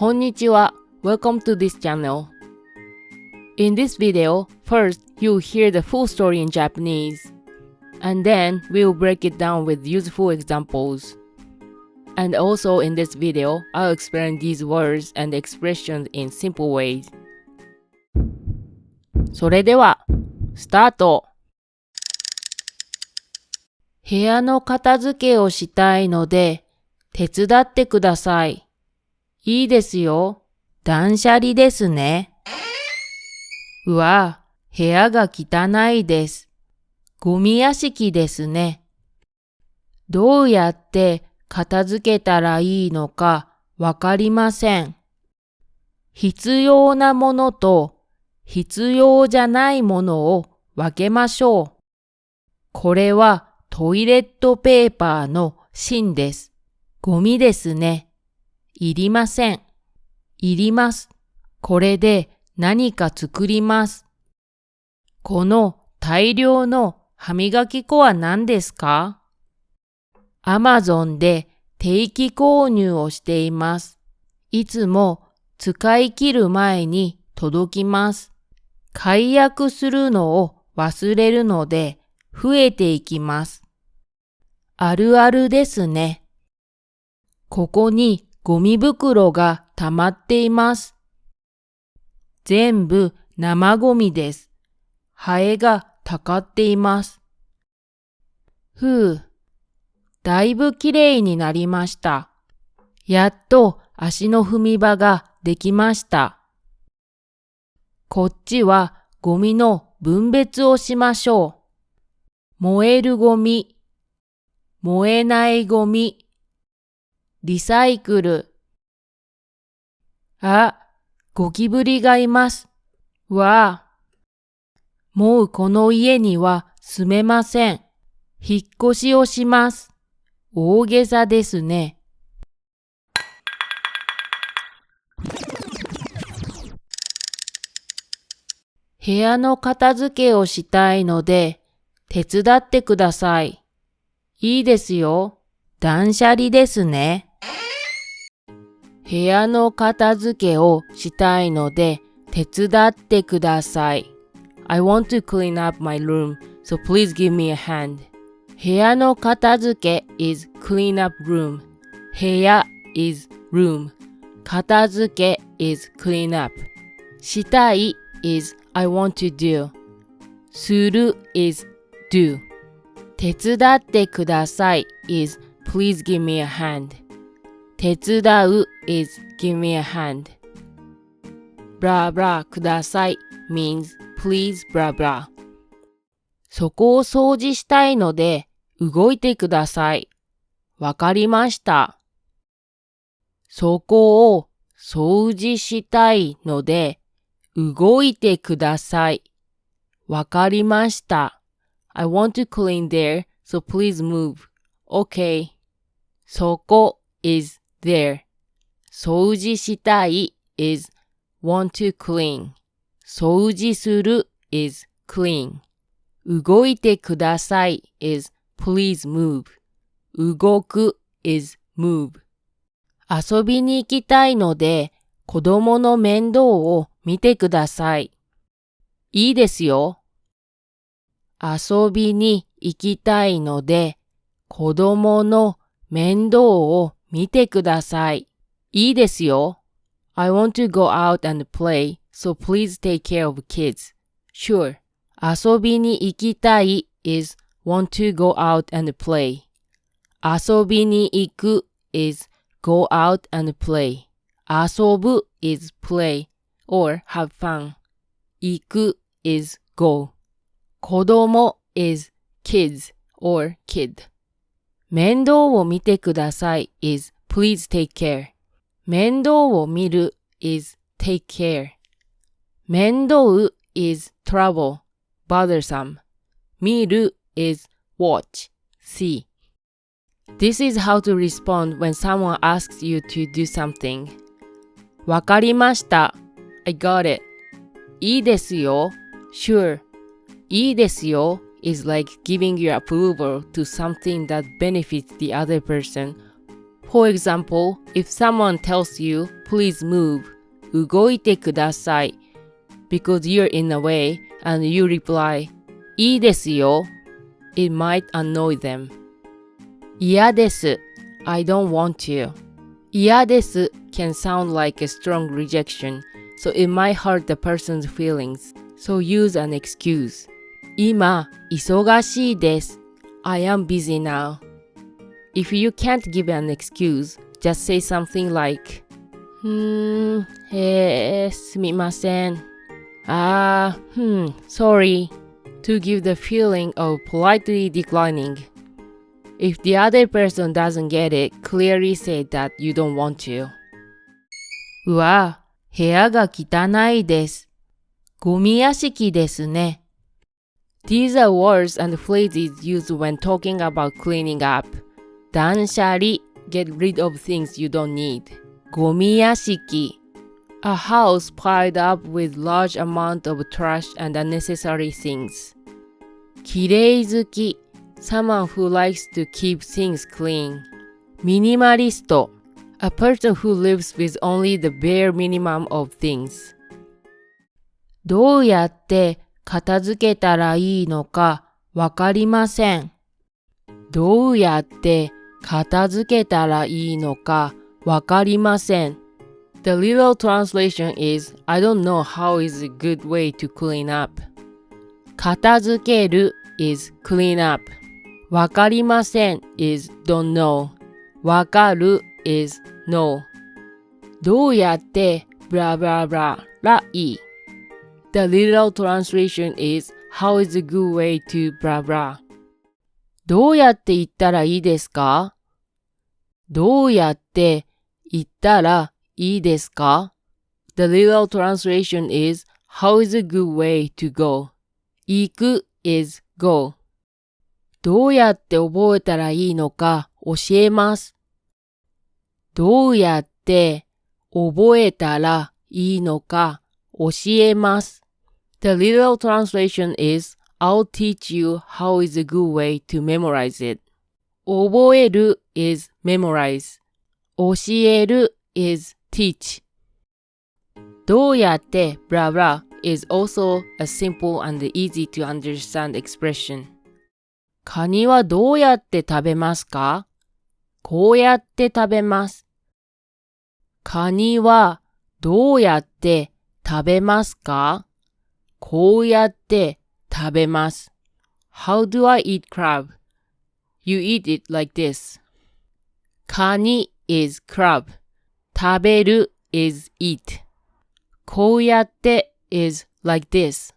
Konnichiwa. Welcome to this channel. In this video, first you'll hear the full story in Japanese, and then we'll break it down with useful examples. And also in this video, I'll explain these words and expressions in simple ways. それでは、スタート。部屋の片付けをしたいので、手伝ってください。いいですよ。断捨離ですね。うわ、部屋が汚いです。ゴミ屋敷ですね。どうやって片付けたらいいのかわかりません。必要なものと必要じゃないものを分けましょう。これはトイレットペーパーの芯です。ゴミですね。いりません。いります。これで何か作ります。この大量の歯磨き粉は何ですか？ Amazon で定期購入をしています。いつも使い切る前に届きます。解約するのを忘れるので増えていきます。あるあるですね。ここにゴミ袋が溜まっています。全部生ゴミです。ハエがたかっています。ふう、だいぶきれいになりました。やっと足の踏み場ができました。こっちはゴミの分別をしましょう。燃えるゴミ、燃えないゴミ、リサイクル。あ、ゴキブリがいます。わあ。もうこの家には住めません。引っ越しをします。大げさですね。部屋の片付けをしたいので、手伝ってください。いいですよ。断捨離ですね。部屋の片付けをしたいので手伝ってください。I want to clean up my room, so please give me a hand. 部屋の片付け is clean up room. 部屋 is room. 片付け is clean up. したい is I want to do. する is do. 手伝ってください is please give me a hand. 手伝う is give me a hand. blah blah ください means please blah blah. そこを掃除したいので動いてください。わかりました。そこを掃除したいので動いてください。わかりました。I want to clean there, so please move. Okay. そこ is there. 掃除したい is want to clean. 掃除する is clean. 動いてください is please move. 動く is move. 遊びに行きたいので子供の面倒を見てください。いいですよ。遊びに行きたいので子供の面倒を見てください。いいですよ。I want to go out and play, so please take care of kids. Sure. 遊びに行きたい is want to go out and play. 遊びに行く is go out and play. 遊ぶ is play or have fun. 行く is go. 子供 is kids or kid. 面倒を見てください is please take care. 面倒を見る is take care. 面倒 is trouble, bothersome. 見る is watch, see. This is how to respond when someone asks you to do something. わかりました。I got it. いいですよ。Sure. いいですよ is like giving your approval to something that benefits the other person For example, if someone tells you, please move, 動いてください, because you're in the way, and you reply, いいですよ, it might annoy them. 嫌です, I don't want to. 嫌です can sound like a strong rejection, so it might hurt the person's feelings. So use an excuse. 今、忙しいです. I am busy now. If you can't give an excuse, just say something like, すみません. Sorry. To give the feeling of politely declining. If the other person doesn't get it, clearly say that you don't want to. うわ、部屋が汚いです。ゴミ屋敷ですね。These are words and phrases used when talking about cleaning up. 断捨離, get rid of things you don't need. ゴミ屋敷, a house piled up with large amount of trash and unnecessary things. きれい好き, someone who likes to keep things clean. ミニマリスト, a person who lives with only the bare minimum of things. どうやって片付けたらいいのかわかりません。どうやって片付けたらいいのかわかりません。The literal translation is, I don't know how is a good way to clean up. 片付ける is clean up. わかりません is don't know. わかる is know. どうやって blah blah blah らいい。The literal translation is, how is a good way to blah blah. どうやって言ったらいいですか？どうやって言ったらいいですか？ The literal translation is, how is a good way to go. 行く is go. どうやって覚えたらいいのか教えます。どうやって覚えたらいいのか教えます。The literal translation is, I'll teach you how is a good way to memorize it. 覚える is memorize. 教える is teach. どうやって blah blah is also a simple and easy to understand expression. カニはどうやって食べますか？こうやって食べます。カニはどうやって食べますか？こうやって食べます。How do I eat crab? You eat it like this. カニ is crab. 食べる is eat. こうやって is like this.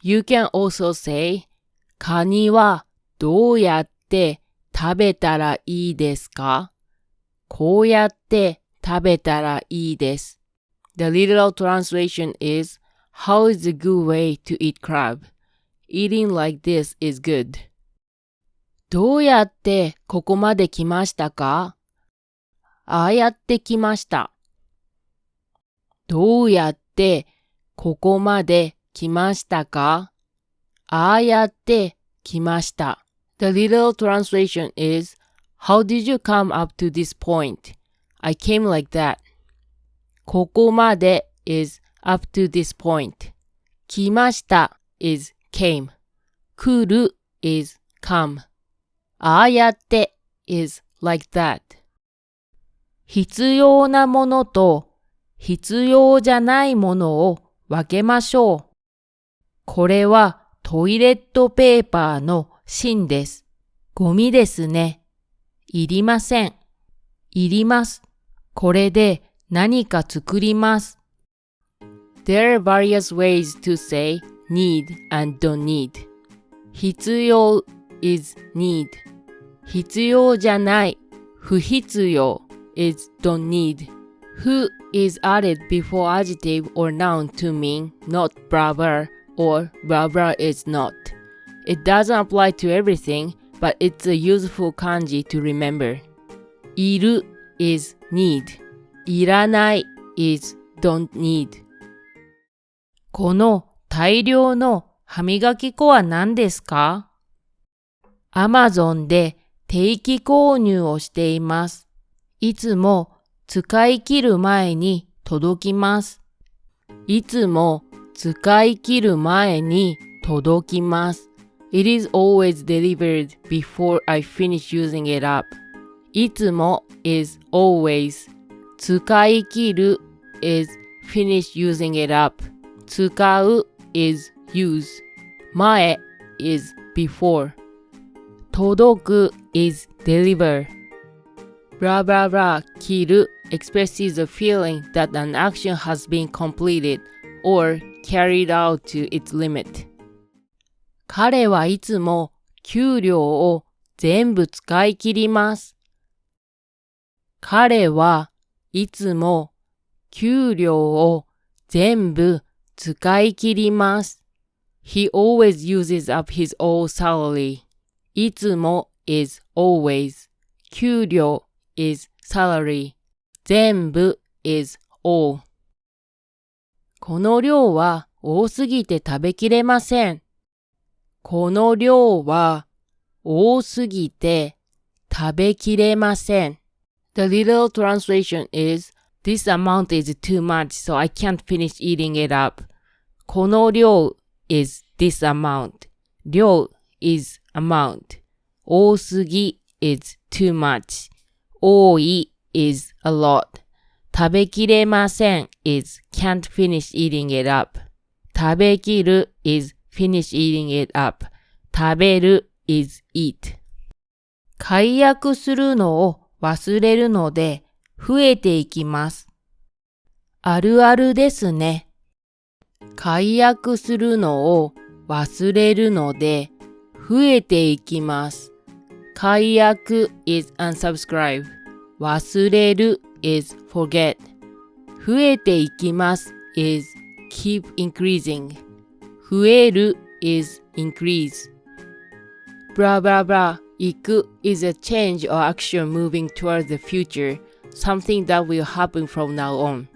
You can also say, カニはどうやって食べたらいいですか？こうやって食べたらいいです。The literal translation is, how is a good way to eat crab? Eating like this is good. どうやってここまで来ましたか？ああやって来ました。どうやってここまで来ましたか？ああやって来ました。The literal translation is, how did you come up to this point? I came like that. ここまで is up to this point. 来ました is came. 来る is come. ああやって is like that. 必要なものと必要じゃないものを分けましょう。これはトイレットペーパーの芯です。ゴミですね。いりません。いります。これで何か作ります。There are various ways to say need and don't need. 必要 is need. 必要じゃない、不必要 is don't need. Who is added before adjective or noun to mean not blah blah or blah blah is not. It doesn't apply to everything, but it's a useful kanji to remember. いる is need. いらない is don't need. この大量の歯磨き粉は何ですか？ Amazon で定期購入をしています。いつも使い切る前に届きます。いつも使い切る前に届きます。It is always delivered before I finish using it up. いつも is always. 使い切る is finish using it up. 使う is use. 前 is before. 届く is deliver. Blah blah blah 切る expresses a feeling that an action has been completed or carried out to its limit. 彼はいつも給料を全部使い切ります。彼はいつも給料を全部使い切ります。He always uses up his whole salary. いつも is always. 給料 is salary. 全部 is all. この量は多すぎて食べきれません。この量は多すぎて食べきれません。The literal translation is, This amount is too much, so I can't finish eating it up. この量 is this amount. 量 is amount. 多すぎ is too much. 多い is a lot. 食べきれません is can't finish eating it up. 食べきる is finish eating it up. 食べる is eat. 解約するのを忘れるので増えていきます。あるあるですね。解約するのを忘れるので増えていきます。解約 is unsubscribe. 忘れる is forget. 増えていきます is keep increasing. 増える is increase. Blah blah blah. 行く is a change or action moving towards the future, something that will happen from now on.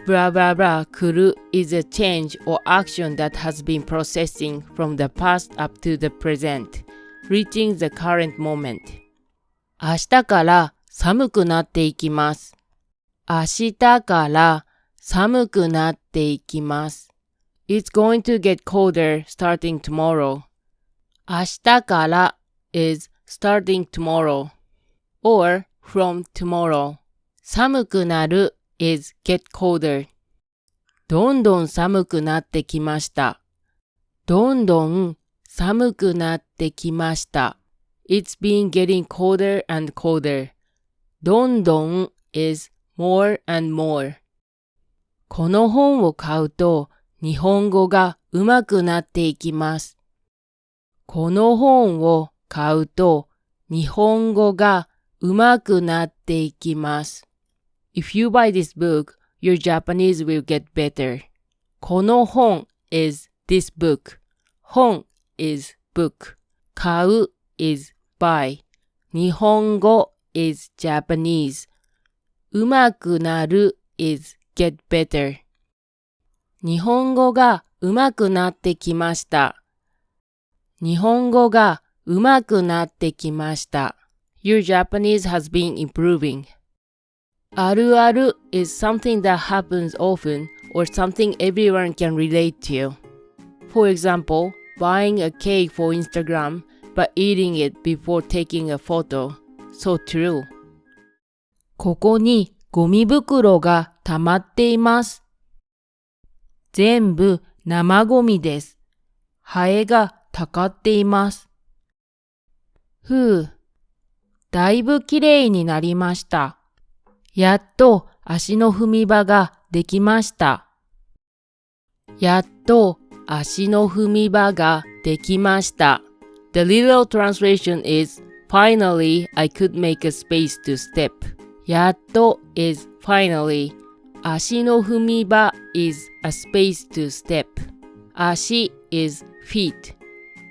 Blah blah blah 来る is a change or action that has been processing from the past up to the present, reaching the current moment. 明日から寒くなっていきます。明日から寒くなっていきます。It's going to get colder starting tomorrow. 明日から is starting tomorrow or from tomorrow. 寒くなる is get colder. どんどん寒くなってきました。どんどん寒くなってきました。It's been getting colder and colder. どんどん is more and more. この本を買うと日本語が上手くなっていきます。この本を買うと日本語が上手くなっていきます。If you buy this book, your Japanese will get better. この本 is this book. 本 is book. 買う is buy. 日本語 is Japanese. 上手くなる is get better. 日本語が上手くなってきました。日本語が上手くなってきました。Your Japanese has been improving. あるある is something that happens often or something everyone can relate to. For example, buying a cake for Instagram but eating it before taking a photo. So true. ここにゴミ袋が溜まっています。全部生ゴミです。ハエがたかっています。ふう、だいぶきれいになりました。やっと足の踏み場ができました。やっと足の踏み場ができました。The literal translation is, Finally, I could make a space to step. やっと is finally. 足の踏み場 is a space to step. 足 is feet.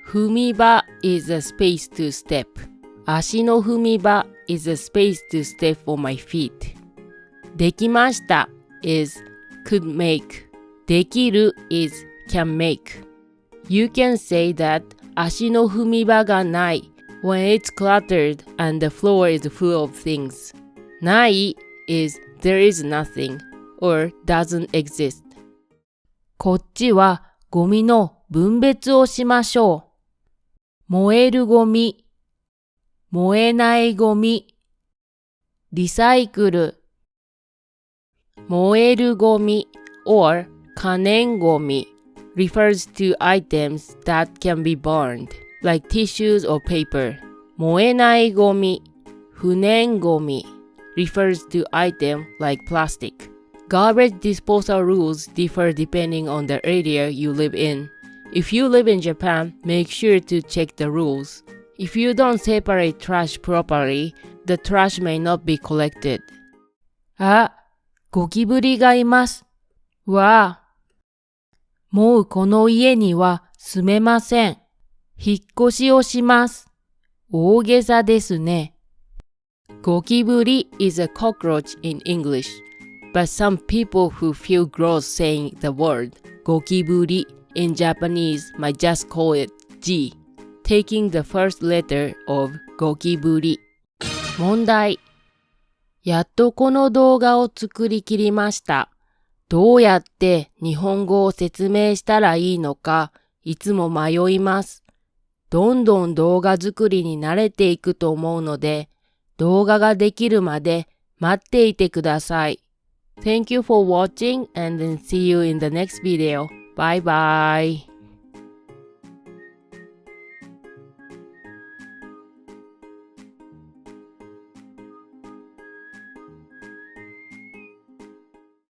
踏み場 is a space to step. 足の踏み場 is a space to step for my feet. できました is could make. できる is can make. You can say that 足の踏み場がない when it's cluttered and the floor is full of things. ない is there is nothing or doesn't exist. こっちはゴミの分別をしましょう。燃えるゴミ、燃えないゴミ、リサイクル。燃えるゴミ or 可燃ゴミ refers to items that can be burned, like tissues or paper. 燃えないゴミ、不燃ゴミ refers to item like plastic. Garbage disposal rules differ depending on the area you live in. If you live in Japan, make sure to check the rules. If you don't separate trash properly, the trash may not be collected. あ、ゴキブリがいます。わあ。もうこの家には住めません。引っ越しをします。大げさですね。ゴキブリ is a cockroach in English, but some people who feel gross saying the word ゴキブリ in Japanese might just call it G, taking the first letter of ゴキブリ。問題。やっとこの動画を作り切りました。どうやって日本語を説明したらいいのか、いつも迷います。どんどん動画作りに慣れていくと思うので、動画ができるまで待っていてください。Thank you for watching and then see you in the next video. Bye bye.